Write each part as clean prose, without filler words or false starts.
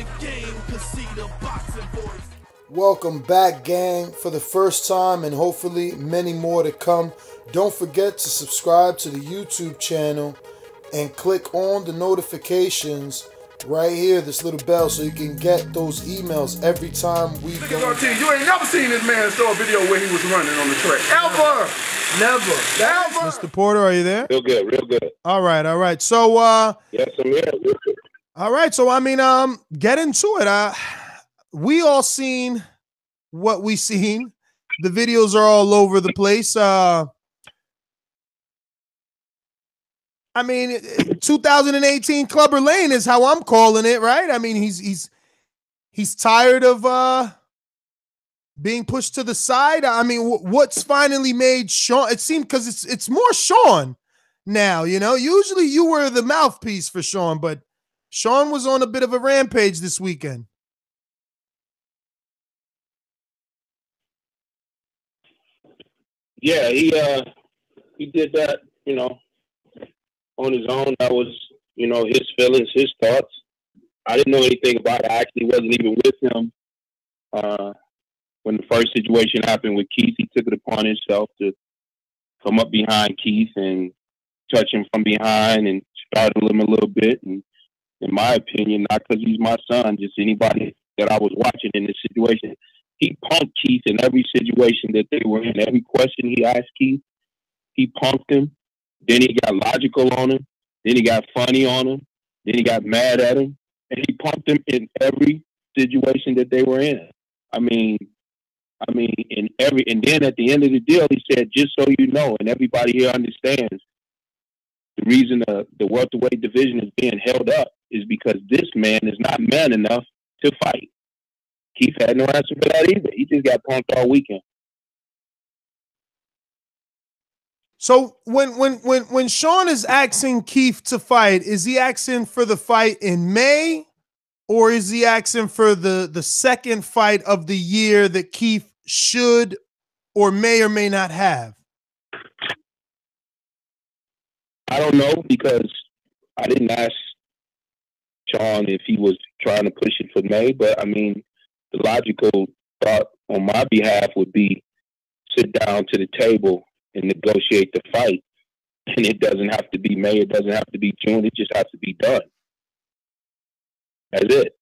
the game, cause see the boxing voice. Welcome back, gang, for the first time and hopefully many more to come. Don't forget to subscribe to the YouTube channel and click on the notifications right here, this little bell, so you can get those emails every time we go. You ain't never seen this man throw a video where he was running on the track. Ever. Never. Mr. Porter, are you there? Real good, real good. All right, all right. So, yes, I'm here. Real good. All right, so I mean, get into it. We all seen what we seen. The videos are all over the place. I mean, 2018 Clubber Lane is how I'm calling it, right? I mean, he's tired of being pushed to the side. I mean, what's finally made Sean? It seemed, because it's more Sean now. You know, usually you were the mouthpiece for Sean, but Sean was on a bit of a rampage this weekend. Yeah, he did that, you know, on his own. That was, you know, his feelings, his thoughts. I didn't know anything about it. I actually wasn't even with him when the first situation happened with Keith. He took it upon himself to come up behind Keith and touch him from behind and startle him a little bit. And in my opinion, not because he's my son, just anybody that I was watching in this situation, he punked Keith in every situation that they were in. Every question he asked Keith, he punked him. Then he got logical on him. Then he got funny on him. Then he got mad at him. And he punked him in every situation that they were in. I mean, and then at the end of the deal, he said, just so you know, and everybody here understands, the reason the welterweight division is being held up is because this man is not man enough to fight. Keith had no answer for that either. He just got punked all weekend. So when Sean is asking Keith to fight, is he asking for the fight in May, or is he asking for the second fight of the year that Keith should or may not have? I don't know, because I didn't ask Sean if he was trying to push it for May, but I mean, the logical thought on my behalf would be sit down to the table and negotiate the fight. And it doesn't have to be May. It doesn't have to be June. It just has to be done. That's it.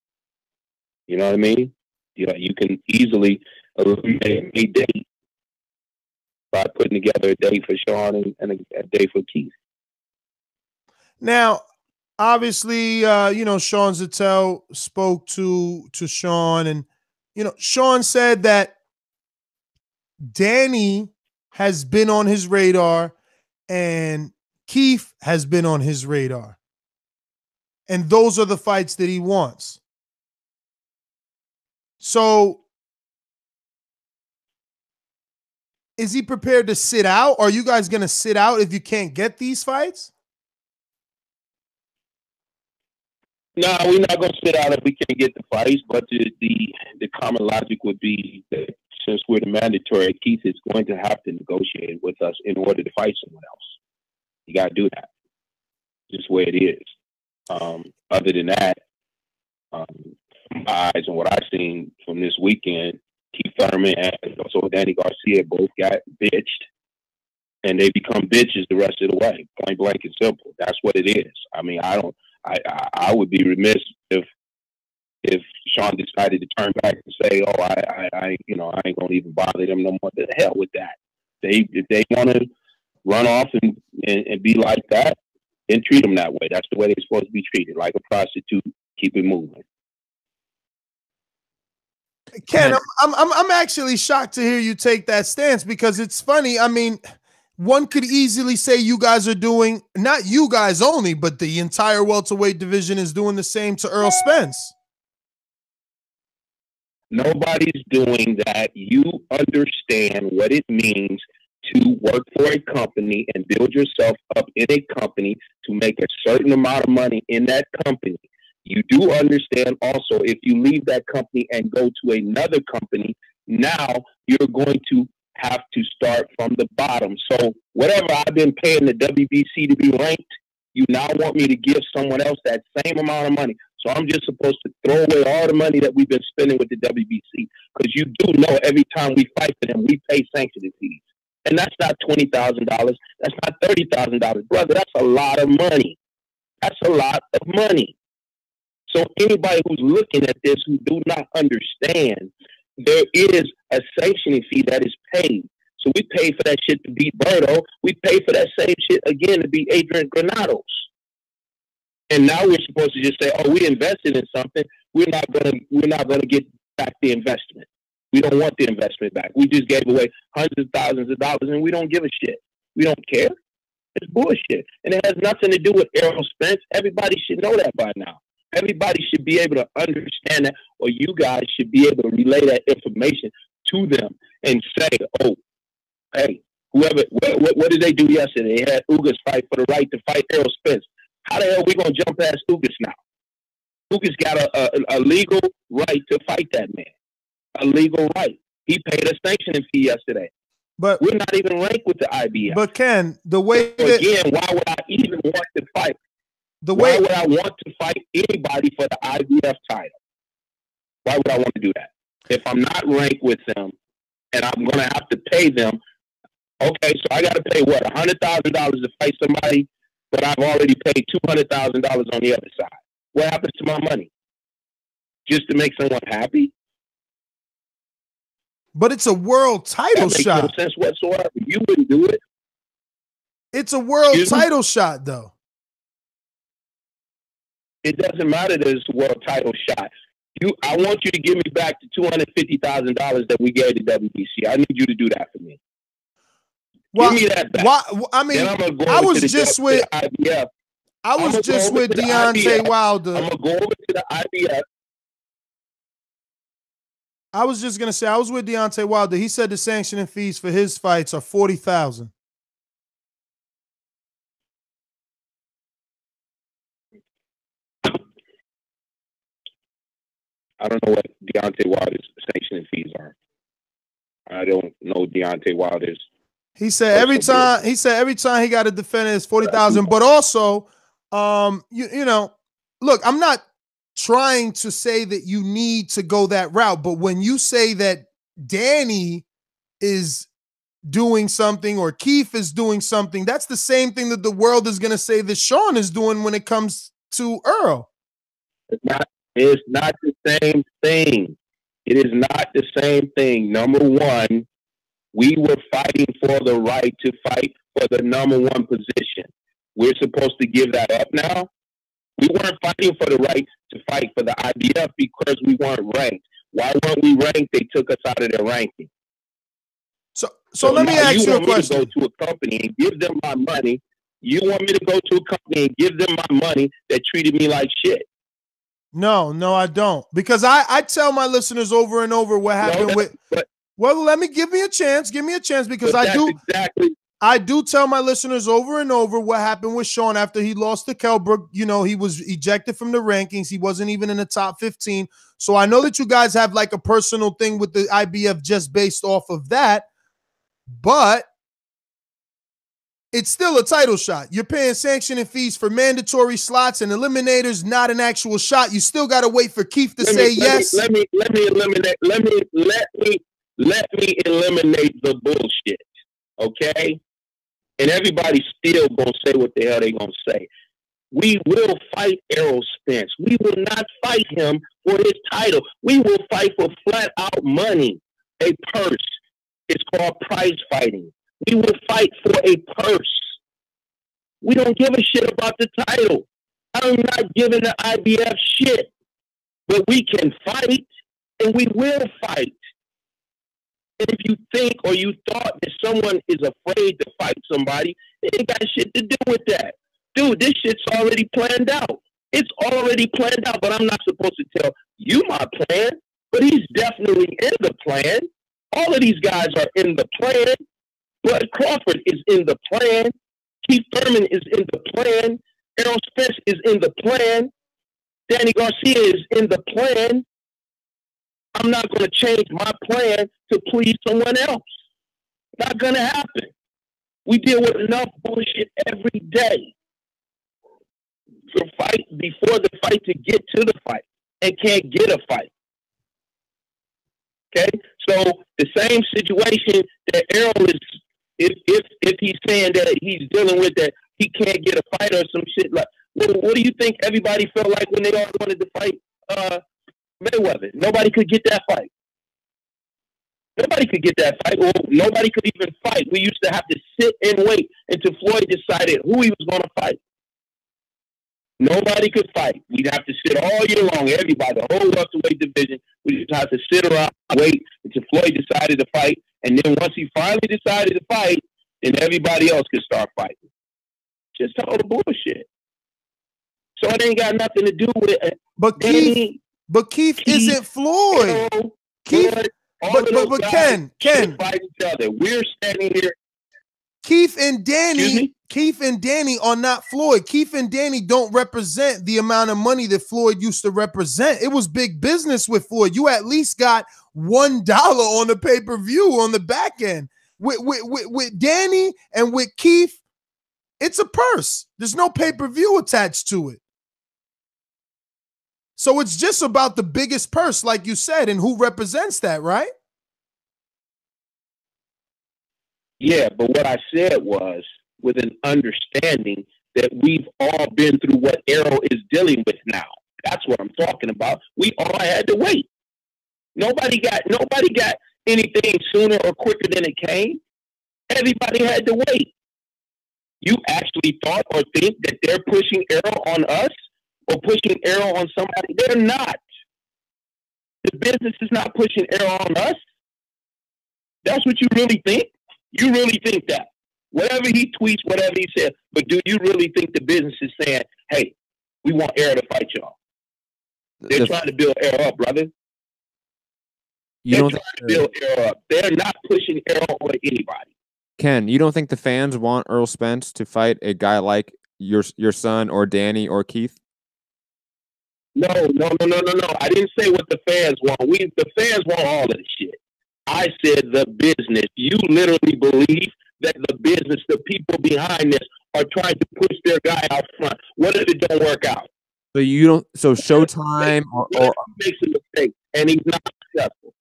You know what I mean? You know, you can easily eliminate a date by putting together a day for Sean and a day for Keith. Now, obviously, you know, Sean Zattel spoke to Sean, and, you know, Sean said that Danny has been on his radar and Keith has been on his radar. And those are the fights that he wants. So is he prepared to sit out? Are you guys going to sit out if you can't get these fights? No, we're not going to sit out if we can't get the fights, but the common logic would be that since we're the mandatory, Keith is going to have to negotiate with us in order to fight someone else. You got to do that. Just the way it is. Other than that, my eyes and what I've seen from this weekend, Keith Thurman and also Danny Garcia both got bitched, and they become bitches the rest of the way. Point blank and simple. That's what it is. I mean, I would be remiss if Sean decided to turn back and say, "Oh, I ain't gonna even bother them no more." The hell with that. If they want to run off and be like that, then treat them that way. That's the way they're supposed to be treated, like a prostitute. Keep it moving. Ken, I'm actually shocked to hear you take that stance, because it's funny. I mean, one could easily say you guys are doing, not you guys only, but the entire welterweight division is doing the same to Errol Spence. Nobody's doing that. You understand what it means to work for a company and build yourself up in a company to make a certain amount of money in that company. You do understand also, if you leave that company and go to another company, now you're going to have to start from the bottom. So whatever I've been paying the WBC to be ranked, you now want me to give someone else that same amount of money. So I'm just supposed to throw away all the money that we've been spending with the WBC, because you do know every time we fight for them, we pay sanctioning fees. And that's not $20,000. That's not $30,000. Brother, that's a lot of money. That's a lot of money. So anybody who's looking at this who do not understand, there is a sanctioning fee that is paid. So we pay for that shit to beat Berto. We pay for that same shit again to beat Adrian Granados. And now we're supposed to just say, "Oh, we invested in something. We're not gonna get back the investment. We don't want the investment back. We just gave away hundreds of thousands of dollars, and we don't give a shit. We don't care. It's bullshit, and it has nothing to do with Errol Spence. Everybody should know that by now. Everybody should be able to understand that, or you guys should be able to relay that information to them and say, "Oh, hey, whoever, what did they do yesterday? They had Ugas fight for the right to fight Errol Spence. How the hell are we going to jump past Ugas now? Ugas got a legal right to fight that man. A legal right. He paid a sanctioning fee yesterday. But we're not even ranked with the IBF. But Ken, the way so again, why would I even want to fight? Why would I want to fight anybody for the IBF title? Why would I want to do that? If I'm not ranked with them and I'm going to have to pay them, okay, so I got to pay what, $100,000 to fight somebody, but I've already paid $200,000 on the other side. What happens to my money? Just to make someone happy? But it's a world title shot. That makes no sense whatsoever. You wouldn't do it. It's a world title shot, though. It doesn't matter that it's a world title shot. I want you to give me back the $250,000 that we gave to WBC. I need you to do that for me. Well, give me that back. I mean, I was just with IBF. I was just with Deontay Wilder. I'm gonna go over to the IBF. I was just gonna say I was with Deontay Wilder. He said the sanctioning fees for his fights are $40,000. I don't know what Deontay Wilder's sanctioning fees are. I don't know Deontay Wilder's. He said every time he got to defend it is $40,000. But also, you know, look, I'm not trying to say that you need to go that route, but when you say that Danny is doing something or Keith is doing something, that's the same thing that the world is going to say that Sean is doing when it comes to Earl. It's not the same thing. It is not the same thing. Number one, we were fighting for the right to fight for the number one position. We're supposed to give that up now? We weren't fighting for the right to fight for the IBF because we weren't ranked. Why weren't we ranked? They took us out of their ranking. So let me ask you a question. You want me to go to a company and give them my money. You want me to go to a company and give them my money that treated me like shit. No, I don't. Because I tell my listeners over and over what happened well, give me a chance because I do tell my listeners over and over what happened with Sean after he lost to Kelbrook. You know, he was ejected from the rankings. He wasn't even in the top 15. So I know that you guys have like a personal thing with the IBF just based off of that, but it's still a title shot. You're paying sanctioning fees for mandatory slots and eliminators, not an actual shot. You still got to wait for Keith to say yes. Let me eliminate the bullshit, okay? And everybody's still gonna say what the hell they gonna say. We will fight Errol Spence. We will not fight him for his title. We will fight for flat out money, a purse. It's called prize fighting. We will fight for a purse. We don't give a shit about the title. I'm not giving the IBF shit. But we can fight, and we will fight. And if you think or you thought that someone is afraid to fight somebody, it ain't got shit to do with that. Dude, this shit's already planned out. It's already planned out, but I'm not supposed to tell you my plan. But he's definitely in the plan. All of these guys are in the plan. Bud Crawford is in the plan. Keith Thurman is in the plan. Errol Spence is in the plan. Danny Garcia is in the plan. I'm not going to change my plan to please someone else. Not going to happen. We deal with enough bullshit every day. the fight before the fight to get to the fight and can't get a fight. Okay, so the same situation that Errol is, if he's saying that he's dealing with that he can't get a fight or some shit like, what do you think everybody felt like when they all wanted to fight Mayweather? Nobody could get that fight. Nobody could get that fight. Well, nobody could even fight. We used to have to sit and wait until Floyd decided who he was going to fight. Nobody could fight. We'd have to sit all year long. Everybody, the whole welterweight division, we just have to sit around and wait until Floyd decided to fight. And then once he finally decided to fight, then everybody else could start fighting. Just total bullshit. So it ain't got nothing to do with it. But Keith isn't Floyd. Keith, but Ken, fight each other. We're standing here. Keith and Danny are not Floyd. Keith and Danny don't represent the amount of money that Floyd used to represent. It was big business with Floyd. You at least got $1 on the pay-per-view on the back end. With Danny and with Keith, it's a purse. There's no pay-per-view attached to it. So it's just about the biggest purse, like you said, and who represents that, right? Yeah, but what I said was with an understanding that we've all been through what Errol is dealing with now. That's what I'm talking about. We all had to wait. Nobody got anything sooner or quicker than it came. Everybody had to wait. You actually thought or think that they're pushing Errol on us or pushing Errol on somebody? They're not. The business is not pushing Errol on us. That's what you really think? You really think that? Whatever he tweets, whatever he says, but do you really think the business is saying, hey, we want Errol to fight y'all? They're trying to build Errol up, brother. They're trying to build Errol up. They're not pushing Errol on anybody. Ken, you don't think the fans want Errol Spence to fight a guy like your son or Danny or Keith? No. I didn't say what the fans want. The fans want all of the shit. I said the business. You literally believe that the business, the people behind this, are trying to push their guy out front. What if it don't work out? So you don't. So Showtime or makes a mistake and he's not successful.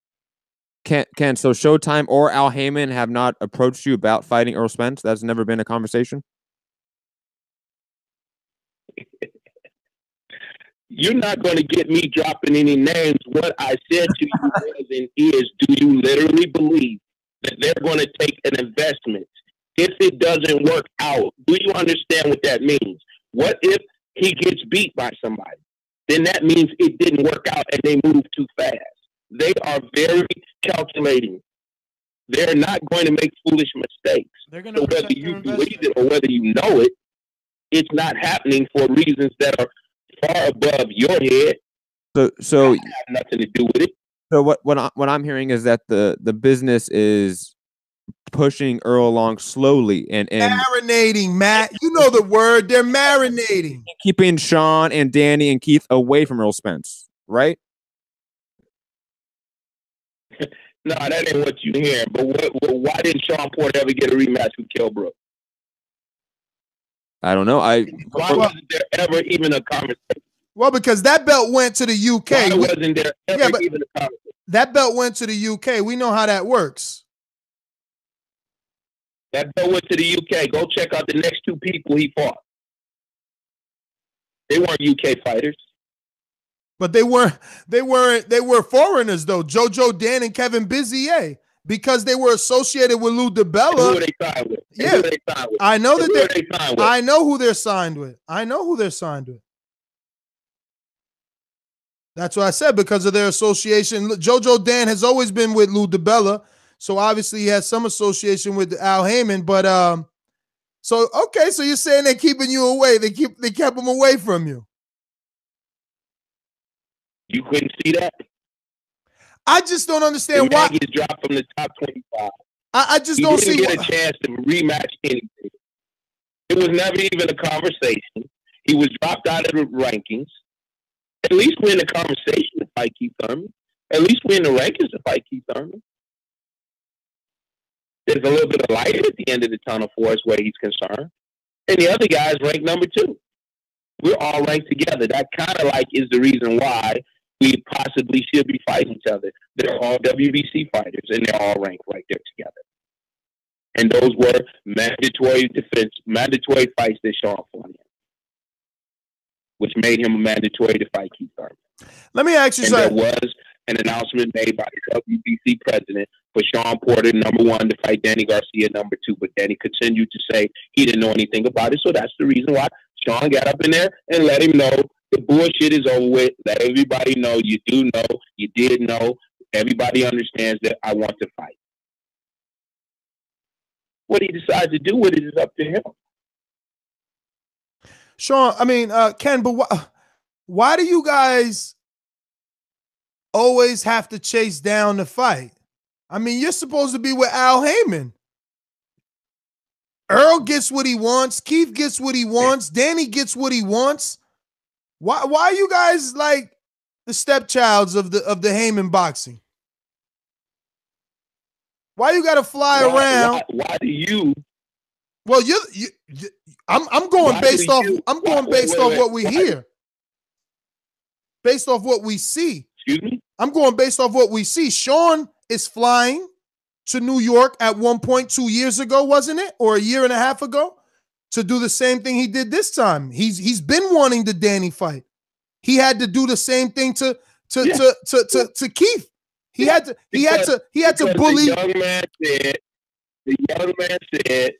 Ken, so Showtime or Al Heyman have not approached you about fighting Errol Spence? That's never been a conversation? You're not going to get me dropping any names. What I said to you was and is, do you literally believe that they're going to take an investment if it doesn't work out? Do you understand what that means? What if he gets beat by somebody? Then that means it didn't work out and they moved too fast. They are very calculating. They're not going to make foolish mistakes. They're going so whether you believe it or whether you know it, it's not happening for reasons that are far above your head. So have nothing to do with it. So what I'm hearing is that the business is pushing Errol along slowly and marinating, Matt. You know the word. They're marinating. Keeping Sean and Danny and Keith away from Errol Spence, right? No, that ain't what you're hearing. But why didn't Sean Porter ever get a rematch with Kell Brook? I don't know. Why wasn't there ever even a conversation? Well, because that belt went to the UK. Why wasn't there ever even a conversation? That belt went to the UK. We know how that works. That belt went to the UK. Go check out the next two people he fought. They weren't UK fighters. But they were foreigners though. Jojo Dan and Kevin Bizier, because they were associated with Lou DiBella. Who are they signed with? Yeah, I know that I know who they're signed with. I know who they're signed with. That's what I said, because of their association. Jojo Dan has always been with Lou DiBella, so obviously he has some association with Al Heyman. But so okay, so you're saying they're keeping you away? They kept them away from you. You couldn't see that? I just don't understand why. He dropped from the top 25. I just don't see. He didn't get a chance to rematch anything. It was never even a conversation. He was dropped out of the rankings. At least we're in the conversation to fight Keith Thurman. At least we're in the rankings to fight Keith Thurman. There's a little bit of light at the end of the tunnel for us where he's concerned. And the other guy is ranked number 2. We're all ranked together. That kind of like is the reason why we possibly should be fighting each other. They're all WBC fighters, and they're all ranked right there together. And those were mandatory fights that Sean fought in, which made him a mandatory to fight Keith Thurman. Let me ask you something. There was an announcement made by the WBC president for Sean Porter, #1, to fight Danny Garcia, #2. But Danny continued to say he didn't know anything about it. So that's the reason why Sean got up in there and let him know the bullshit is over with. Let everybody know you do know, you did know. Everybody understands that I want to fight. What he decides to do with it is up to him. Sean, I mean, Ken, but why do you guys always have to chase down the fight? I mean, you're supposed to be with Al Heyman. Earl gets what he wants. Keith gets what he wants. Danny gets what he wants. Why are you guys like the stepchilds of the Heyman boxing? Why you got to fly around? Why do you? Well, I'm going based off. I'm going based off what we hear. Based off what we see. Excuse me? I'm going based off what we see. Sean is flying to New York at 1 point 2 years ago, wasn't it? Or a year and a half ago, to do the same thing he did this time. He's been wanting the Danny fight. He had to do the same thing to Keith. He had to bully. The young man said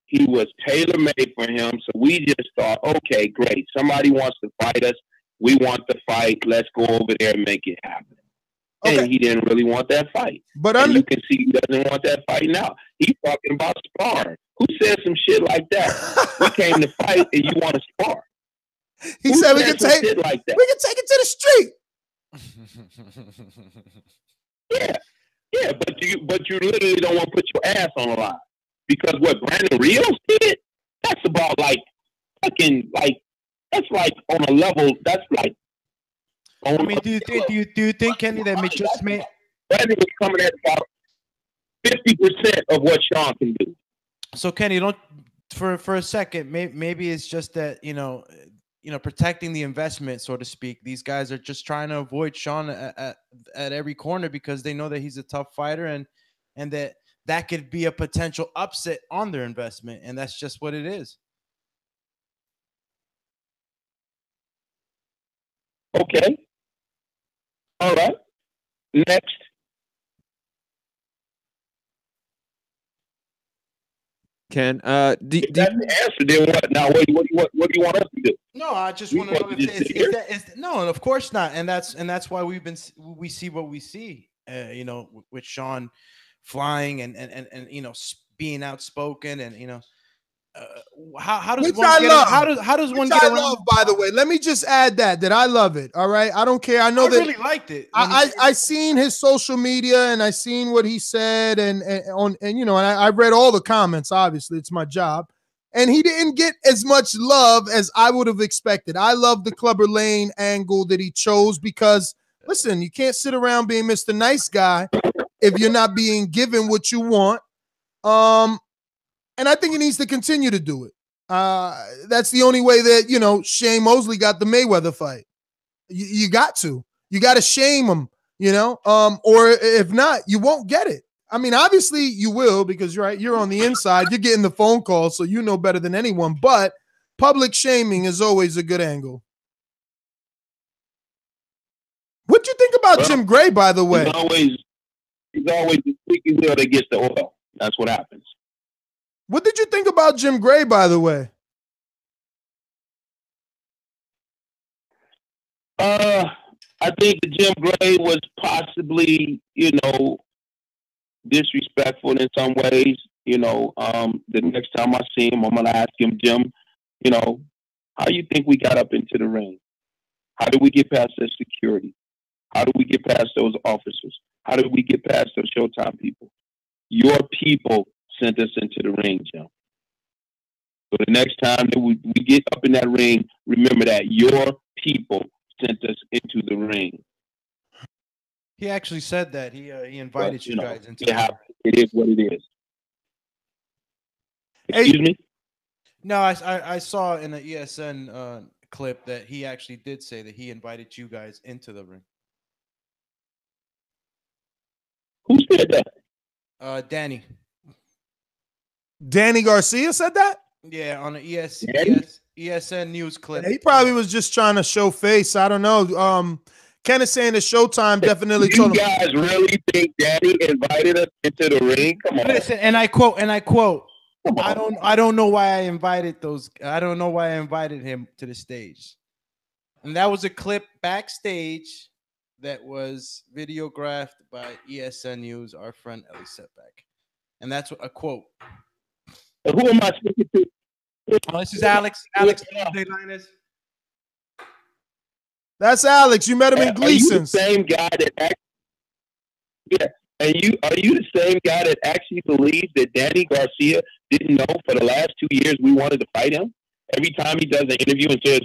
he was tailor-made for him. So we just thought, okay, great. Somebody wants to fight us. We want the fight. Let's go over there and make it happen. Okay. And he didn't really want that fight. But you can see he doesn't want that fight now. He's talking about sparring. Who said some shit like that? We came to fight and you want to spar. He said we can take it like that. We can take it to the street. Yeah, but you literally don't want to put your ass on the line. Because what Brandon Rios did, that's about like fucking like that's like on a level that's like. I mean, do you think Kenny that just made Brandon was coming at about 50% of what Sean can do. So Kenny, don't for a second. Maybe it's just that you know, protecting the investment, so to speak. These guys are just trying to avoid Sean at every corner because they know that he's a tough fighter and that could be a potential upset on their investment, and that's just what it is. Okay. All right. Next. Ken, that's the answer. Then what? Now, what do you want us to do? No, I just want to know if no, of course not, and that's why we see what we see. With Sean flying and being outspoken and how does one get around? Love, by the way, let me just add that I love it. All right, I don't care. I know I really liked it. I seen his social media and I seen what he said and I read all the comments. Obviously, it's my job, and he didn't get as much love as I would have expected. I love the Clubber Lane angle that he chose because listen, you can't sit around being Mr. Nice Guy if you're not being given what you want. And I think he needs to continue to do it. That's the only way that, Shane Mosley got the Mayweather fight. You got to shame him, or if not, you won't get it. I mean, obviously you will because you're on the inside. You're getting the phone call, so you know better than anyone. But public shaming is always a good angle. What do you think about Jim Gray, by the way? He's always the squeaky wheel that gets the oil. That's what happens. What did you think about Jim Gray, by the way? I think that Jim Gray was possibly, disrespectful in some ways. The next time I see him, I'm going to ask him, Jim, how do you think we got up into the ring? How did we get past that security? How did we get past those officers? How did we get past those Showtime people? Your people sent us into the ring, Jim. So the next time that we get up in that ring, remember that your people sent us into the ring. He actually said that. He invited you guys into it is what it is. Excuse me? No, I saw in the ESN clip that he actually did say that he invited you guys into the ring. Who said that? Danny. Danny Garcia said that? Yeah, on the Danny? ESN news clip. Yeah, he probably was just trying to show face. I don't know. Ken is saying that Showtime definitely You told him. guys really think Danny invited us into the ring? Come on. Listen, and I quote, Come on. I don't know why I invited him to the stage. And that was a clip backstage that was videographed by ESN News, our friend Ellie Setback. And that's a quote. Who am I speaking to? Oh, this is Alex. Alex Linus. That's Alex. You met him in Gleason's. Are you the same guy that yeah. Are you the same guy that actually believes that Danny Garcia didn't know for the last 2 years we wanted to fight him? Every time he does an interview and says,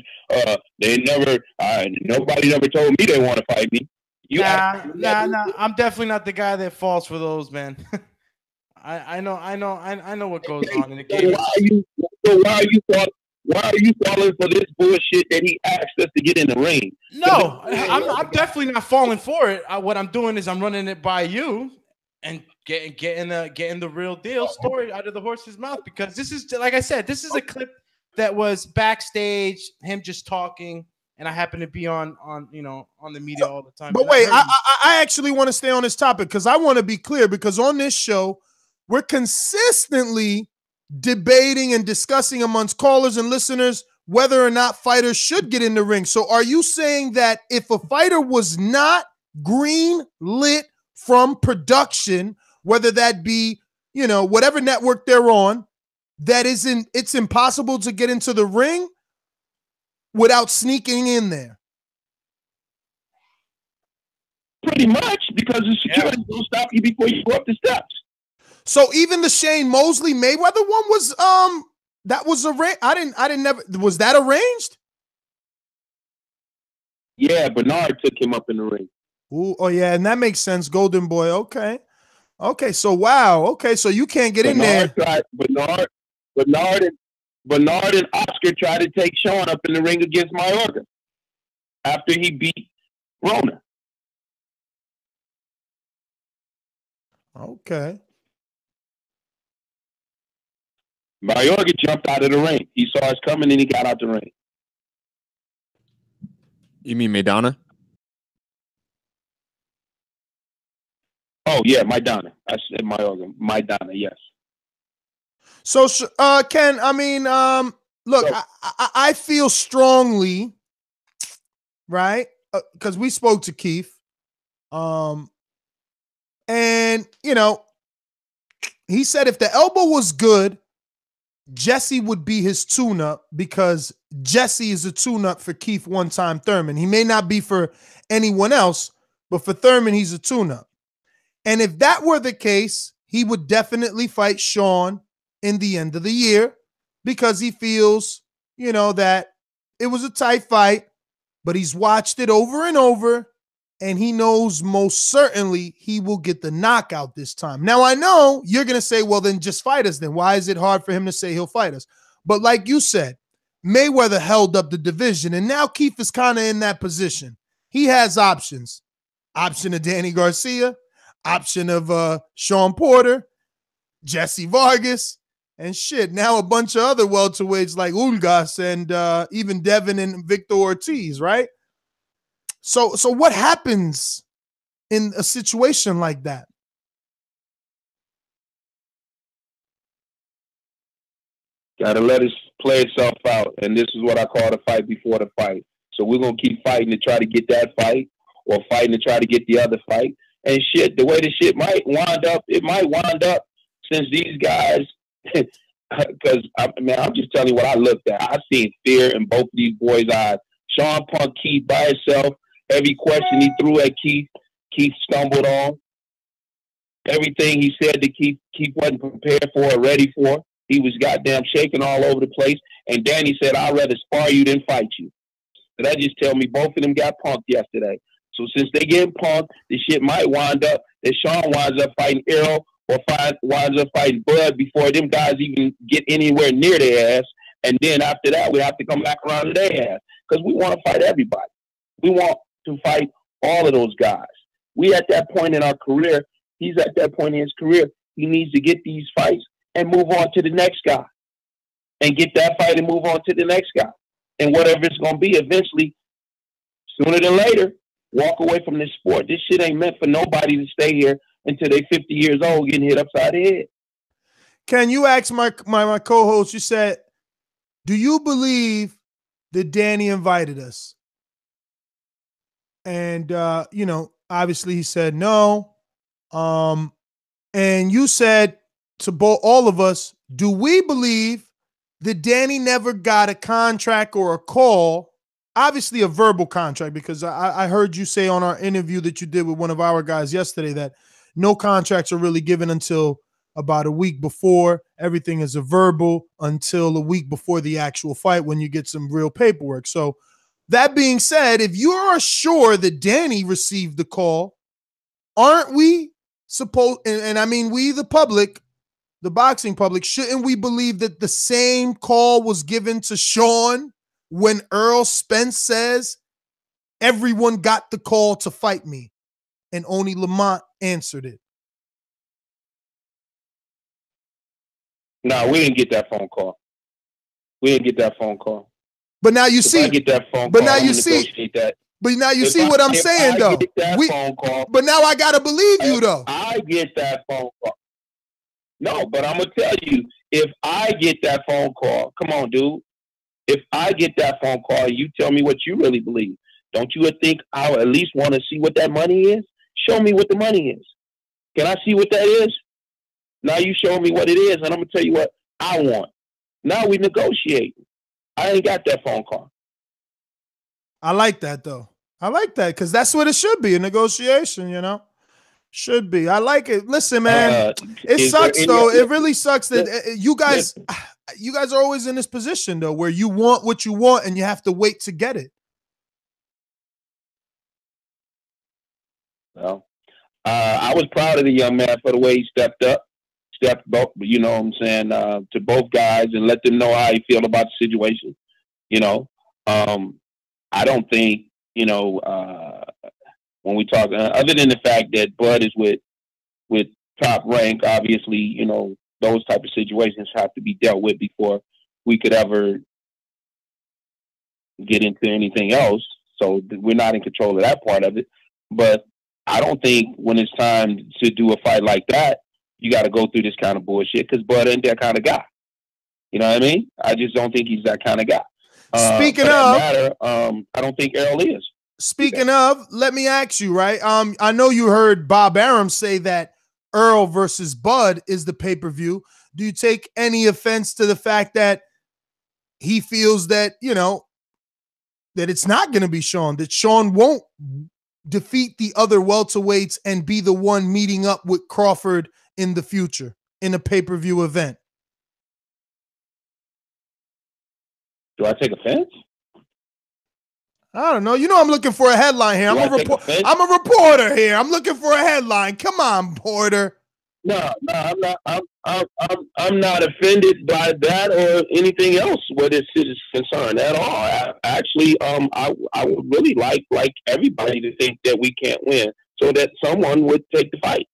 nobody never told me they want to fight me. Nah. I'm definitely not the guy that falls for those, man. I know what goes on in the game. Why are you falling for this bullshit that he asked us to get in the ring? No, I'm definitely not falling for it. What I'm doing is I'm running it by you and getting the real deal story out of the horse's mouth, because this is, like I said, this is a clip that was backstage, him just talking, and I happen to be on the media all the time. But wait, I actually want to stay on this topic because I want to be clear, because on this show we're consistently debating and discussing amongst callers and listeners whether or not fighters should get in the ring. So are you saying that if a fighter was not green lit from production, whether that be, whatever network they're on, it's impossible to get into the ring without sneaking in there? Pretty much, because the security will stop you before you go up the steps. So even the Shane Mosley Mayweather one was that was was that arranged? Yeah, Bernard took him up in the ring. Ooh, oh yeah, and that makes sense. Golden Boy. Okay. So wow. Okay, so you can't get in there. Bernard and Oscar tried to take Sean up in the ring against Mayorga after he beat Rona. Okay. Mayorga jumped out of the ring. He saw us coming and he got out the ring. You mean Maidana? Oh, yeah, Maidana. I said Mayorga. Maidana, yes. So, Ken, I mean, look, I feel strongly, right? Because we spoke to Keith. And, he said if the elbow was good, Jesse would be his tune-up, because Jesse is a tune-up for Keith one-time Thurman. He may not be for anyone else, but for Thurman, he's a tune-up. And if that were the case, he would definitely fight Sean in the end of the year, because he feels, that it was a tight fight, but he's watched it over and over, and he knows most certainly he will get the knockout this time. Now, I know you're going to say, well, then just fight us then. Why is it hard for him to say he'll fight us? But like you said, Mayweather held up the division, and now Keith is kind of in that position. He has options. Option of Danny Garcia, option of Sean Porter, Jesse Vargas, and shit. Now a bunch of other welterweights like Ulgas and even Devin and Victor Ortiz, right? So what happens in a situation like that? Gotta let it play itself out. And this is what I call the fight before the fight. So we're gonna keep fighting to try to get that fight, or fighting to try to get the other fight. And shit, the way the shit might wind up, it might wind up, since these guys, because I'm just telling you what I looked at. I seen fear in both of these boys' eyes. Sean punked Keith by himself. Every question he threw at Keith, Keith stumbled on. Everything he said to Keith, Keith wasn't prepared for or ready for. He was goddamn shaking all over the place. And Danny said, I'd rather spar you than fight you. So that just tell me both of them got punked yesterday. So since they get punked, the shit might wind up that Sean winds up fighting Errol, or winds up fighting Bud before them guys even get anywhere near their ass. And then after that, we have to come back around to their ass because we want to fight everybody. We want to fight all of those guys. We at that point in our career. He's at that point in his career. He needs to get these fights and move on to the next guy. And get that fight and move on to the next guy. And whatever it's going to be, eventually, sooner than later, walk away from this sport. This shit ain't meant for nobody to stay here until they're 50 years old getting hit upside the head. Ken, you asked my co-host, you said, do you believe that Danny invited us? And, you know, obviously he said no. And you said to all of us, do we believe that Danny never got a contract or a call, obviously a verbal contract, because I heard you say on our interview that you did with one of our guys yesterday that no contracts are really given until about a week before. Everything is a verbal until a week before the actual fight when you get some real paperwork. So that being said, if you are sure that Danny received the call, aren't we supposed, and I mean we the public, the boxing public, shouldn't we believe that the same call was given to Sean when Errol Spence says everyone got the call to fight me and only Lamont answered it? No, we didn't get that phone call. We didn't get that phone call. But now you see, I get that phone but call, now you see, that. But now you If see what I'm saying, though. Get that phone call, but now I gotta believe you, though. I get that phone call. No, but I'm gonna tell you, if I get that phone call, come on, dude. If I get that phone call, you tell me what you really believe. Don't you think I would at least want to see what that money is? Show me what the money is. Can I see what that is? Now you show me what it is, and I'm gonna tell you what I want. Now we negotiate. I ain't got that phone call. I like that, though. I like that because that's what it should be, a negotiation, you know? Should be. I like it. Listen, man, it sucks, though. It really sucks that you guys are always in this position, though, where you want what you want and you have to wait to get it. Well, I was proud of the young man for the way he stepped up, you know what I'm saying, to both guys and let them know how he feel about the situation. You know, I don't think, you know, when we talk, other than the fact that Bud is with Top Rank, obviously, you know, those type of situations have to be dealt with before we could ever get into anything else. So we're not in control of that part of it. But I don't think when it's time to do a fight like that, you got to go through this kind of bullshit because Bud ain't that kind of guy. You know what I mean? I just don't think he's that kind of guy. Speaking of, I don't think Errol is. Speaking of, let me ask you, right? I know you heard Bob Arum say that Errol versus Bud is the pay-per-view. Do you take any offense to the fact that he feels that, you know, that it's not going to be Sean, that Sean won't defeat the other welterweights and be the one meeting up with Crawford in the future in a pay-per-view event? Do I take offense? I don't know. You know, I'm looking for a headline here. I'm a reporter here. I'm looking for a headline. Come on, Porter. No, I'm not. I'm not offended by that or anything else where this is concerned at all. Actually, I would really like everybody to think that we can't win, so that someone would take the fight.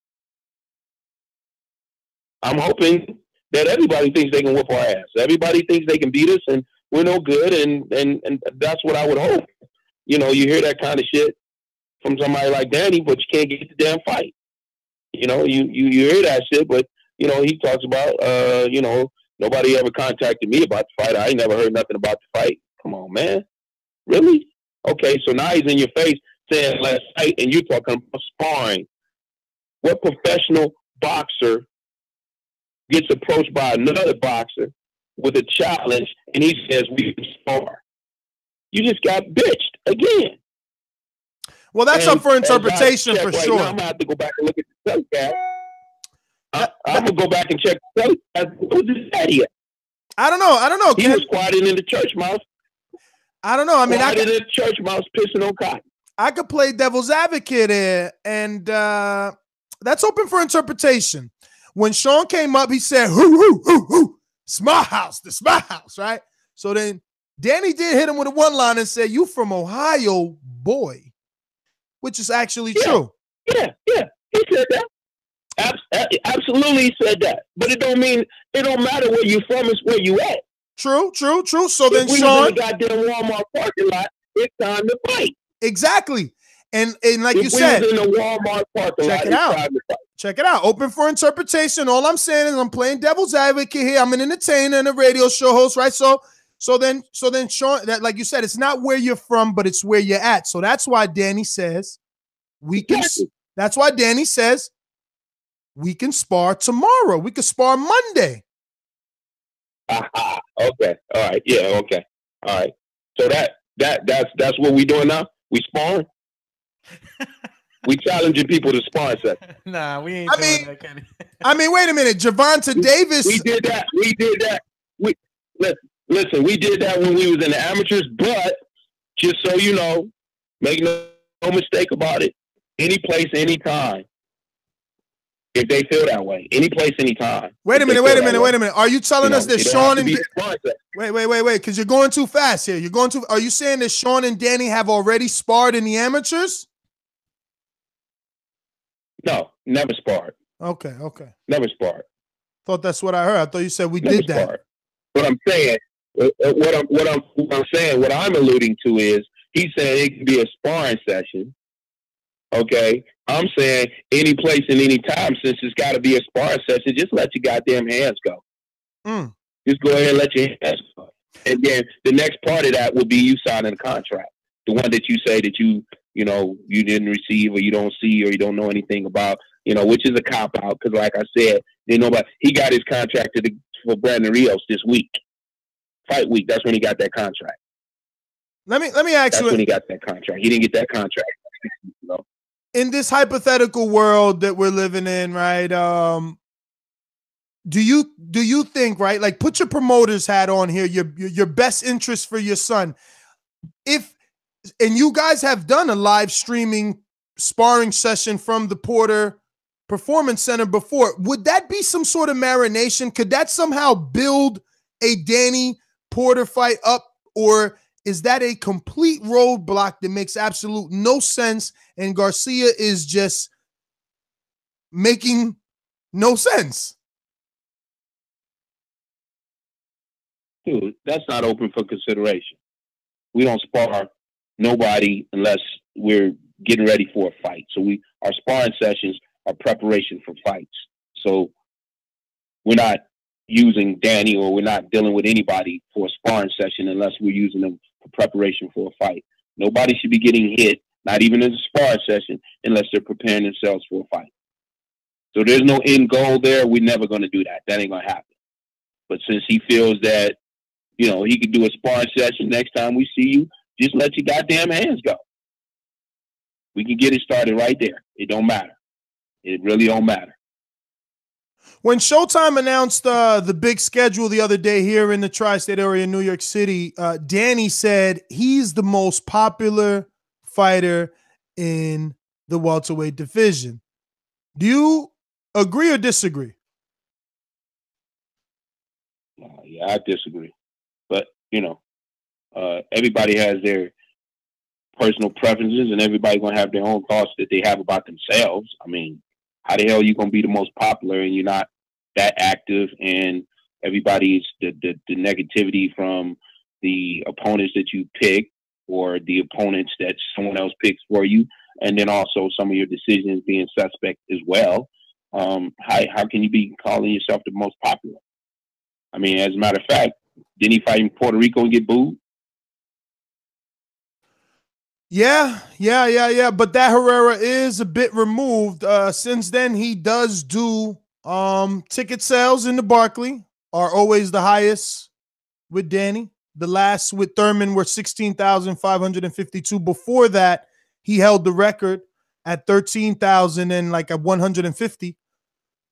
I'm hoping that everybody thinks they can whip our ass. Everybody thinks they can beat us, and we're no good, and that's what I would hope. You know, you hear that kind of shit from somebody like Danny, but you can't get the damn fight. You know, you hear that shit, but, you know, he talks about, you know, nobody ever contacted me about the fight. I ain't never heard nothing about the fight. Come on, man. Really? Okay, so now he's in your face saying let's fight, and you're talking about sparring. What professional boxer gets approached by another boxer with a challenge, and he says we can spar? You just got bitched again. Well, that's up for interpretation for sure. Now, I'm going to have to go back and look at the telecast. I'm going to go back and check the telecast. What was his daddy at? I don't know. He was quiet in the church mouse. I don't know. I mean, quiet in the church mouse pissing on cotton. I could play devil's advocate here, and that's open for interpretation. When Sean came up, he said, hoo, hoo, hoo, hoo. It's my house. This is my house, right? So then Danny did hit him with a one-line and said, "You from Ohio, boy," which is actually true. Yeah, he said that. Absolutely, he said that. But it don't matter where you from. It's where you at. True. So then, If we Sean, was in the goddamn Walmart parking lot, it's time to fight. exactly. And like if you said, was in the Walmart parking lot, check it out. Check it out. Open for interpretation. All I'm saying is I'm playing devil's advocate here. I'm an entertainer and a radio show host, right? So then, Sean, that like you said, it's not where you're from, but it's where you're at. So that's why Danny says we can. That's why Danny says we can spar tomorrow. We can spar Monday. Okay. All right. Yeah. Okay. All right. So that's what we doing now. We sparring. We challenging people to spar session. Nah, we ain't doing that, Kenny. I mean, wait a minute. Javonte Davis. We did that. Listen, we did that when we was in the amateurs, but just so you know, make no mistake about it, any place, any time. If they feel that way, any place, any time. Wait a minute. Are you telling us that Sean and wait, because you're going too fast here. Are you saying that Sean and Danny have already sparred in the amateurs? No, never sparred. Okay. Never sparred. Thought that's what I heard. I thought you said we never did that. What I'm saying, what I'm alluding to is he's saying it can be a sparring session. Okay, I'm saying any place and any time, since it's got to be a sparring session, just let your goddamn hands go. Just go ahead and let your hands go. And then the next part of that would be you signing a contract, the one that you say that you didn't receive or you don't see or you don't know anything about, which is a cop out because, like I said, he got his contract for Brandon Rios this week, fight week. That's when he got that contract. Let me ask you. That's when he got that contract. He didn't get that contract. In this hypothetical world that we're living in, right? Do you think, right? Like, put your promoter's hat on here. Your best interest for your son. And you guys have done a live streaming sparring session from the Porter Performance Center before. Would that be some sort of marination? Could that somehow build a Danny Porter fight up, or is that a complete roadblock that makes absolute no sense and Garcia is just making no sense? Dude, that's not open for consideration. We don't spar nobody unless we're getting ready for a fight. So our sparring sessions are preparation for fights. So we're not using Danny or we're not dealing with anybody for a sparring session unless we're using them for preparation for a fight. Nobody should be getting hit, not even in a sparring session, unless they're preparing themselves for a fight. So there's no end goal there. We're never going to do that. That ain't going to happen. But since he feels that, he could do a sparring session next time we see you, just let your goddamn hands go. We can get it started right there. It don't matter. It really don't matter. When Showtime announced the big schedule the other day here in the tri-state area in New York City, Danny said he's the most popular fighter in the welterweight division. Do you agree or disagree? Yeah, I disagree. But, everybody has their personal preferences and everybody going to have their own thoughts that they have about themselves. I mean, how the hell are you going to be the most popular and you're not that active, and everybody's the negativity from the opponents that you pick or the opponents that someone else picks for you, and then also some of your decisions being suspect as well. How can you be calling yourself the most popular? I mean, as a matter of fact, didn't he fight in Puerto Rico and get booed? Yeah. But that Herrera is a bit removed. Since then, he does do ticket sales in the Barclay are always the highest with Danny. The last with Thurman were 16,552. Before that, he held the record at 13,000 and like at 150.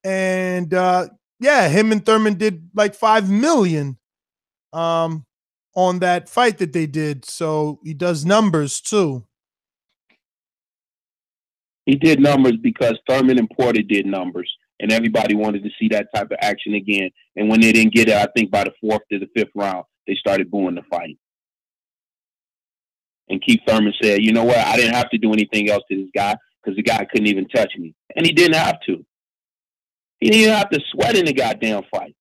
And him and Thurman did like 5 million on that fight that they did. So he does numbers too. He did numbers because Thurman and Porter did numbers, and everybody wanted to see that type of action again. And when they didn't get it, I think by the 4th to the 5th round, they started booing the fight. And Keith Thurman said, you know what? I didn't have to do anything else to this guy because the guy couldn't even touch me. And he didn't have to. He didn't even have to sweat in the goddamn fight.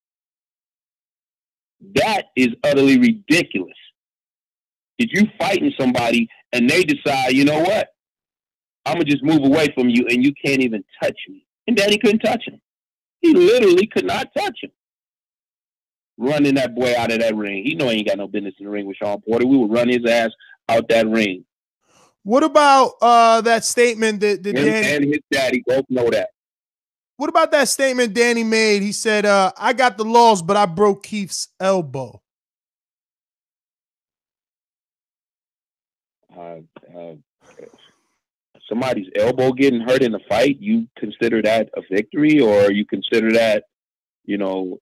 That is utterly ridiculous. If you fighting somebody and they decide, you know what? I'm going to just move away from you and you can't even touch me. And Danny couldn't touch him. He literally could not touch him. Running that boy out of that ring. He know he ain't got no business in the ring with Sean Porter. We would run his ass out that ring. What about that statement that Danny and his daddy both know that? What about that statement Danny made? He said, I got the loss, but I broke Keith's elbow. Somebody's elbow getting hurt in the fight, you consider that a victory, or you consider that, you know,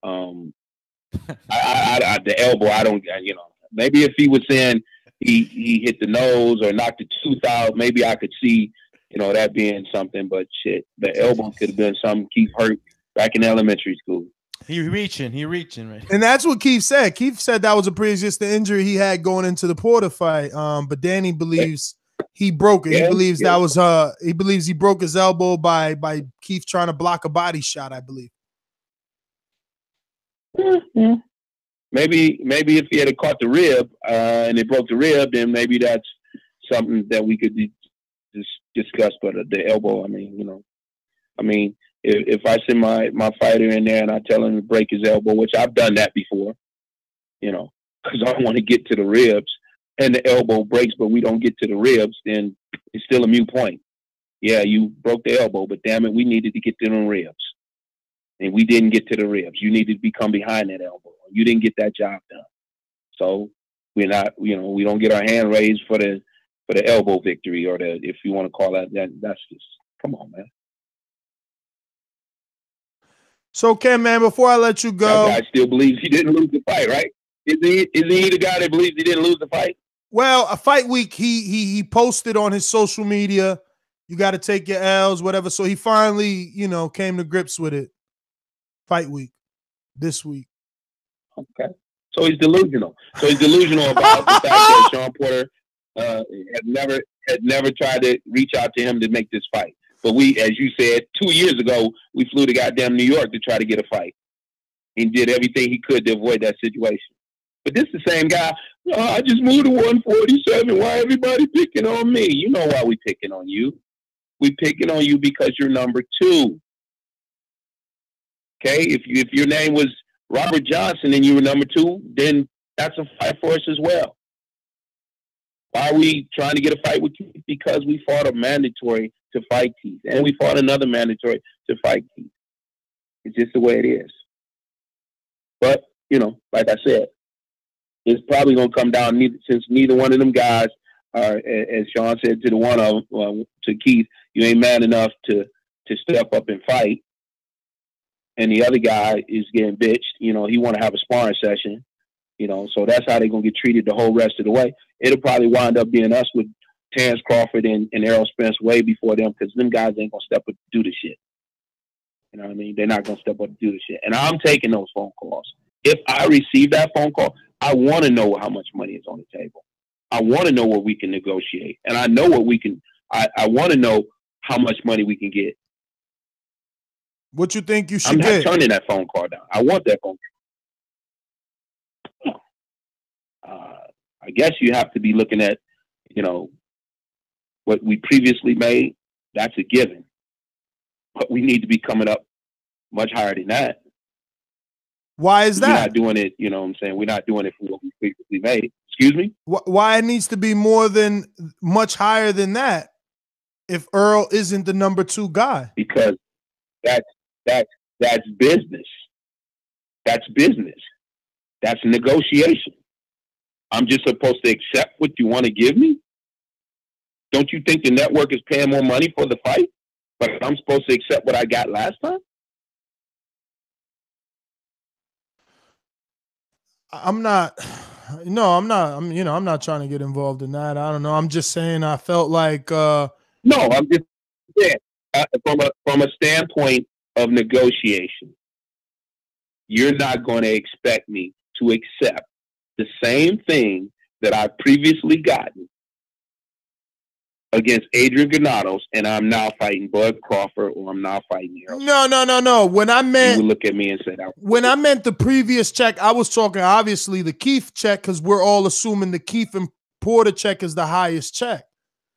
the elbow, I don't, you know, maybe if he was saying he hit the nose or knocked the tooth out, maybe I could see, you know, that being something, but shit, the elbow could have been something Keith hurt back in elementary school. He reaching, right? And that's what Keith said. Keith said that was a pre-existing injury he had going into the Porter fight. But Danny believes he broke it. He believes that was he believes he broke his elbow by Keith trying to block a body shot, I believe. Mm-hmm. Maybe if he had caught the rib and it broke the rib, then maybe that's something that we could discuss. But the elbow, I mean, you know, if I send my fighter in there and I tell him to break his elbow, which I've done that before, you know, because I want to get to the ribs, and the elbow breaks, but we don't get to the ribs, then it's still a moot point. Yeah, you broke the elbow, but damn it, we needed to get to the ribs. And we didn't get to the ribs. You needed to become behind that elbow. You didn't get that job done. So we're not, you know, we don't get our hand raised for the elbow victory, or the, if you want to call that, that's just, come on, man. So, Ken, man, before I let you go, that guy still believes he didn't lose the fight, right? Isn't he the guy that believes he didn't lose the fight? Well, a fight week, he posted on his social media, you got to take your L's, whatever. So he finally, you know, came to grips with it. Fight week, this week. Okay. So he's delusional. So he's delusional about the fact that Sean Porter had never tried to reach out to him to make this fight. But we, as you said, 2 years ago, we flew to goddamn New York to try to get a fight. He did everything he could to avoid that situation. But this is the same guy. Oh, I just moved to 147. Why everybody picking on me? You know why we picking on you. We picking on you because you're number 2. Okay? If your name was Robert Johnson and you were number 2, then that's a fight for us as well. Why are we trying to get a fight with Keith? Because we fought a mandatory to fight Keith. And we fought another mandatory to fight Keith. It's just the way it is. But, you know, like I said, it's probably going to come down, since neither one of them guys are, as Sean said to the one of to Keith, you ain't man enough to step up and fight. And the other guy is getting bitched. You know, he want to have a sparring session. You know, so that's how they're going to get treated the whole rest of the way. It'll probably wind up being us with Terrence Crawford and Errol Spence way before them, because them guys ain't going to step up to do the shit. You know what I mean? They're not going to step up to do the shit. And I'm taking those phone calls. If I receive that phone call, I want to know how much money is on the table. I want to know what we can negotiate. And I know what we can, I want to know how much money we can get. What you think you should I'm not get? turning that phone call down. I want that phone call. I guess you have to be looking at, you know, what we previously made. That's a given. But we need to be coming up much higher than that. Why is that? We're not doing it, you know what I'm saying? We're not doing it for what we previously made. Excuse me? Why it needs to be much higher than that if Earl isn't the number 2 guy? Because that's business. That's business. That's negotiation. I'm just supposed to accept what you want to give me? Don't you think the network is paying more money for the fight? But I'm supposed to accept what I got last time? I'm not trying to get involved in that. I don't know. I'm just saying I felt like No, I'm just saying from a standpoint of negotiation, you're not going to expect me to accept the same thing that I previously gotten against Adrian Granados, and I'm now fighting Bud Crawford, or I'm now fighting Errol. No. When I meant, you would look at me and say that. When I meant the previous check, I was talking obviously the Keith check, because we're all assuming the Keith and Porter check is the highest check.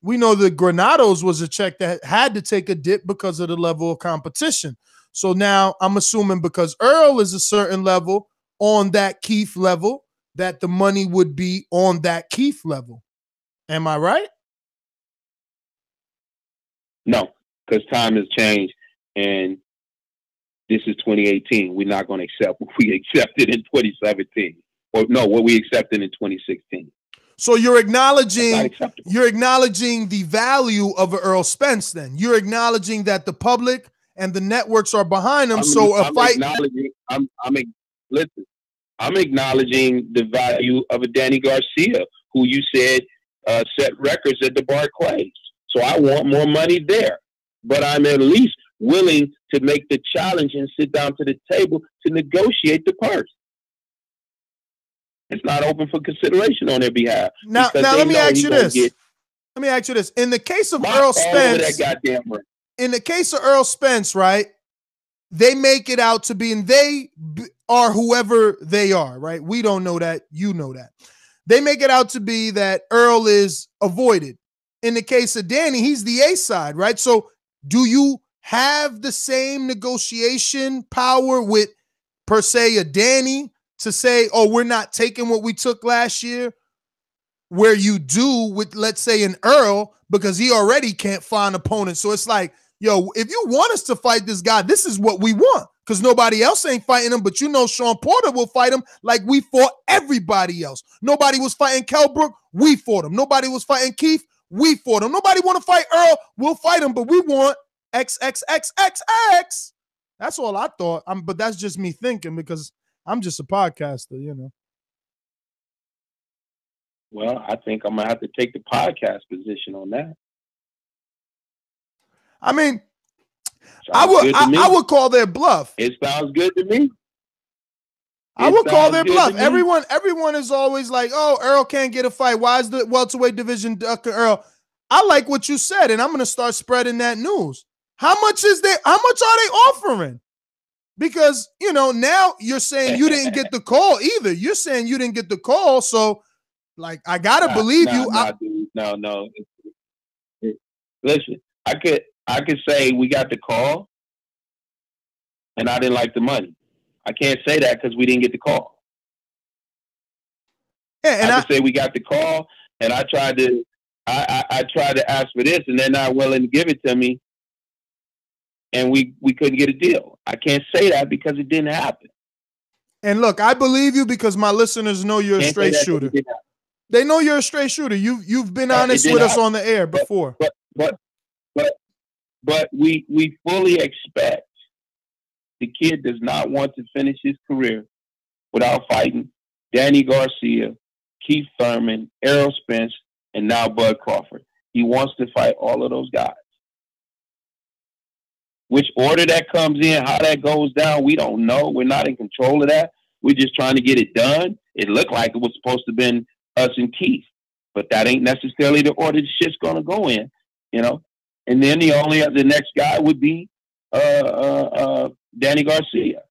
We know the Granados was a check that had to take a dip because of the level of competition. So now I'm assuming because Earl is a certain level on that Keith level, that the money would be on that Keith level. Am I right? No, because time has changed, and this is 2018. We're not going to accept what we accepted in 2017, or no, what we accepted in 2016. So you're acknowledging the value of Errol Spence. Then you're acknowledging that the public and the networks are behind him. I'm acknowledging the value of a Danny Garcia, who you said set records at the Barclays. So I want more money there, but I'm at least willing to make the challenge and sit down to the table to negotiate the purse. It's not open for consideration on their behalf. Now let me ask you this. In the case of Errol Spence, in the case of Errol Spence, right? They make it out to be, and they are whoever they are, right? We don't know that. You know that. They make it out to be that Earl is avoided. In the case of Danny, he's the A side, right? So do you have the same negotiation power with, per se, a Danny to say, oh, we're not taking what we took last year, where you do with, let's say, an Earl, because he already can't find opponents. So it's like, yo, if you want us to fight this guy, this is what we want, because nobody else ain't fighting him, but you know Sean Porter will fight him like we fought everybody else. Nobody was fighting Kell Brook, we fought him. Nobody was fighting Keith, we fought him. Nobody want to fight Earl, we'll fight him, but we want XXXXX. That's all I thought. But that's just me thinking, because I'm just a podcaster, you know. Well, I think I'm going to have to take the podcast position on that. I mean, I would call their bluff. It sounds good to me. I would call their bluff. Everyone is always like, oh, Earl can't get a fight. Why is the welterweight division ducking Earl? I like what you said, and I'm going to start spreading that news. How much are they offering? Because, you know, now you're saying you didn't get the call either. You're saying you didn't get the call. So, like, I got to believe you. No. Listen, I could say we got the call and I didn't like the money. I can't say that because we didn't get the call. Yeah, and I could say we got the call and I tried to ask for this and they're not willing to give it to me. And we couldn't get a deal. I can't say that because it didn't happen. And look, I believe you because my listeners know you're a straight shooter. They know you're a straight shooter. You've been honest with us on the air before. But we fully expect the kid does not want to finish his career without fighting Danny Garcia, Keith Thurman, Errol Spence, and now Bud Crawford. He wants to fight all of those guys. Which order that comes in, how that goes down, we don't know. We're not in control of that. We're just trying to get it done. It looked like it was supposed to have been us and Keith, but that ain't necessarily the order the shit's going to go in, you know? And then the next guy would be Danny Garcia.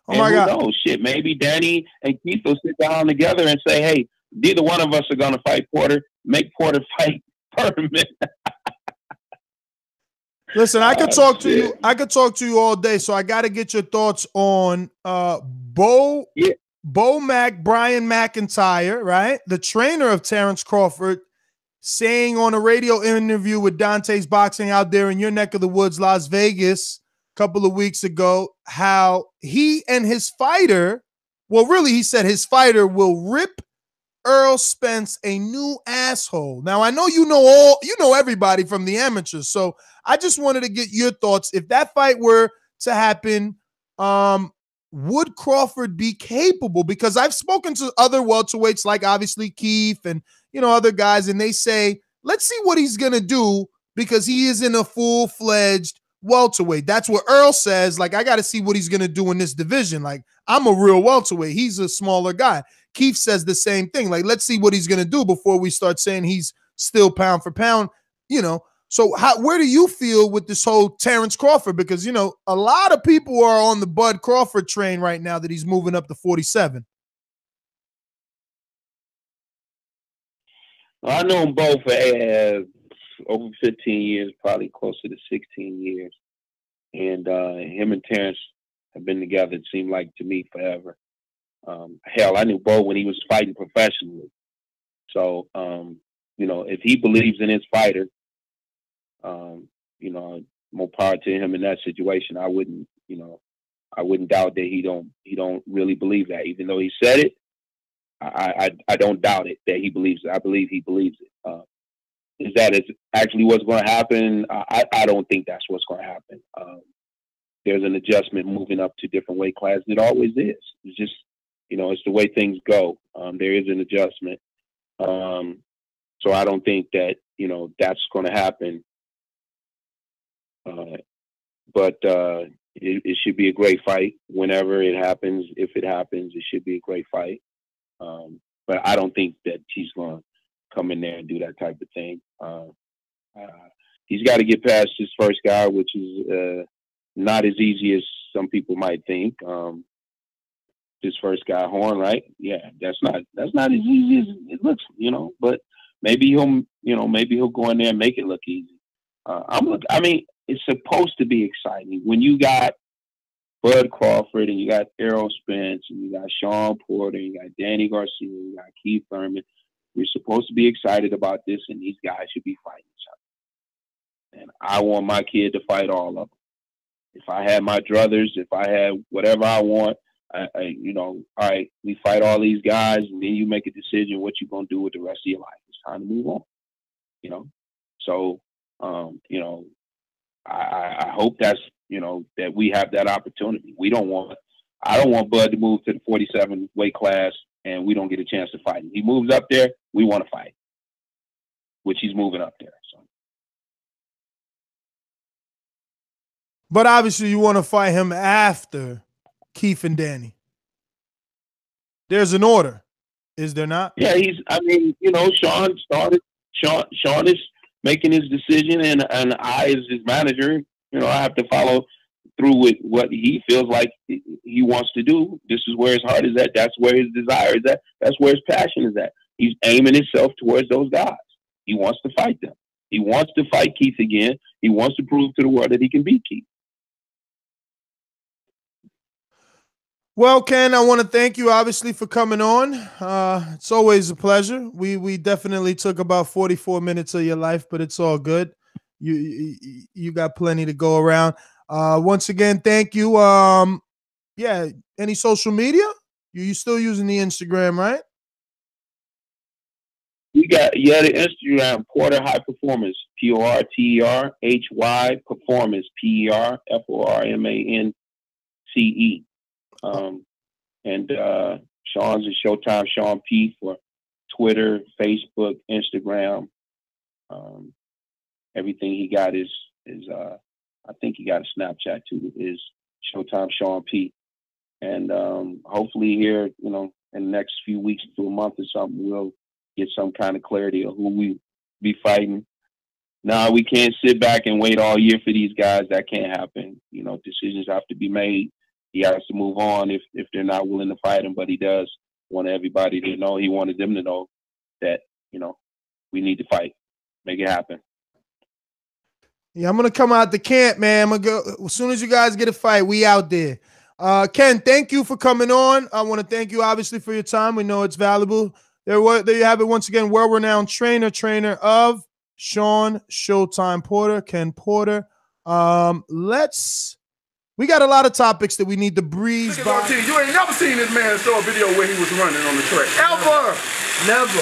Oh my God. Who knows? Shit, maybe Danny and Keith will sit down together and say, hey, neither one of us are going to fight Porter. Make Porter fight Thurman. Listen, I could talk to you. I could talk to you all day. So I got to get your thoughts on Bo Mack, Brian McIntyre, right? The trainer of Terrence Crawford, saying on a radio interview with Dante's Boxing out there in your neck of the woods, Las Vegas, a couple of weeks ago, how he and his fighter, well, really, he said his fighter will rip Errol Spence a new asshole. Now, I know you know everybody from the amateurs, so I just wanted to get your thoughts. If that fight were to happen, would Crawford be capable? Because I've spoken to other welterweights, like obviously Keith and, you know, other guys, and they say, let's see what he's going to do because he isn't a full-fledged welterweight. That's what Earl says. Like, I got to see what he's going to do in this division. Like, I'm a real welterweight. He's a smaller guy. Keith says the same thing. Like, let's see what he's going to do before we start saying he's still pound for pound, you know. So where do you feel with this whole Terrence Crawford? Because, you know, a lot of people are on the Bud Crawford train right now that he's moving up to 47. I know them both for over 15 years, probably closer to 16 years. And him and Terrence have been together, it seemed like to me, forever. Hell, I knew Bo when he was fighting professionally. So, you know, if he believes in his fighter, you know, more power to him in that situation. I wouldn't doubt that he don't really believe that. Even though he said it, I don't doubt it that he believes it. I believe he believes it. Is that actually what's going to happen? I don't think that's what's going to happen. There's an adjustment moving up to different weight classes. It always is. It's just, you know, it's the way things go. There is an adjustment. So I don't think that, you know, that's going to happen. But it should be a great fight whenever it happens. If it happens, it should be a great fight. But I don't think that he's going to come in there and do that type of thing. He's got to get past his first guy, which is not as easy as some people might think. This first guy, Horn, right? Yeah, that's not as easy as it looks, you know. But maybe he'll go in there and make it look easy. I mean, it's supposed to be exciting when you got Bud Crawford and you got Errol Spence and you got Sean Porter and you got Danny Garcia and you got Keith Thurman. We're supposed to be excited about this, and these guys should be fighting each other. And I want my kid to fight all of them. If I had my druthers, if I had whatever I want, you know, all right, we fight all these guys, and then you make a decision what you're gonna do with the rest of your life. It's time to move on. You know, so you know, I hope that's, you know, that we have that opportunity. I don't want Bud to move to the 47 weight class and we don't get a chance to fight him. He moves up there, we want to fight, which he's moving up there. So. But obviously you want to fight him after Keith and Danny. There's an order, is there not? Yeah, I mean, you know, Sean is making his decision, and I, as his manager, you know, I have to follow through with what he feels like he wants to do. This is where his heart is at. That's where his desire is at. That's where his passion is at. He's aiming himself towards those guys. He wants to fight them. He wants to fight Keith again. He wants to prove to the world that he can beat Keith. Well, Ken, I want to thank you, obviously, for coming on. It's always a pleasure. We definitely took about 44 minutes of your life, but it's all good. You got plenty to go around. Once again, thank you. Yeah, any social media? You still using the Instagram, right? The Instagram, Porter High Performance, PORTERHY Performance, PERFORMANCE. And Sean's is Showtime Sean P for Twitter, Facebook, Instagram. Everything he got is I think he got a Snapchat too, is Showtime Sean P. And hopefully here, you know, in the next few weeks to a month or something, we'll get some kind of clarity of who we be fighting. Now, we can't sit back and wait all year for these guys. That can't happen. You know, decisions have to be made. He has to move on if they're not willing to fight him, but he does want everybody to know. He wanted them to know that, you know, we need to fight. Make it happen. Yeah, I'm going to come out the camp, man. I'm going to go as soon as you guys get a fight, we out there. Ken, thank you for coming on. I want to thank you, obviously, for your time. We know it's valuable. There you have it once again, world-renowned trainer of Sean Showtime Porter, Ken Porter. We got a lot of topics that we need to breeze by. You ain't never seen this man throw a video where he was running on the track. Ever. Never.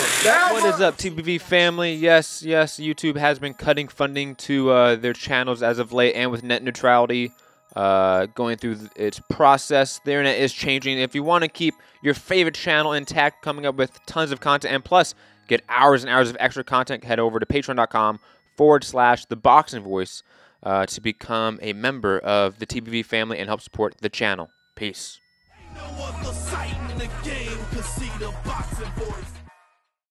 What is up, TBV family? Yes, YouTube has been cutting funding to their channels as of late, and with net neutrality going through its process, the internet is changing. If you want to keep your favorite channel intact, coming up with tons of content, and plus get hours and hours of extra content, head over to patreon.com/ThaBoxingvoice to become a member of the TBV family and help support the channel. Peace. No other sight in the the game, cause see the boxing voice.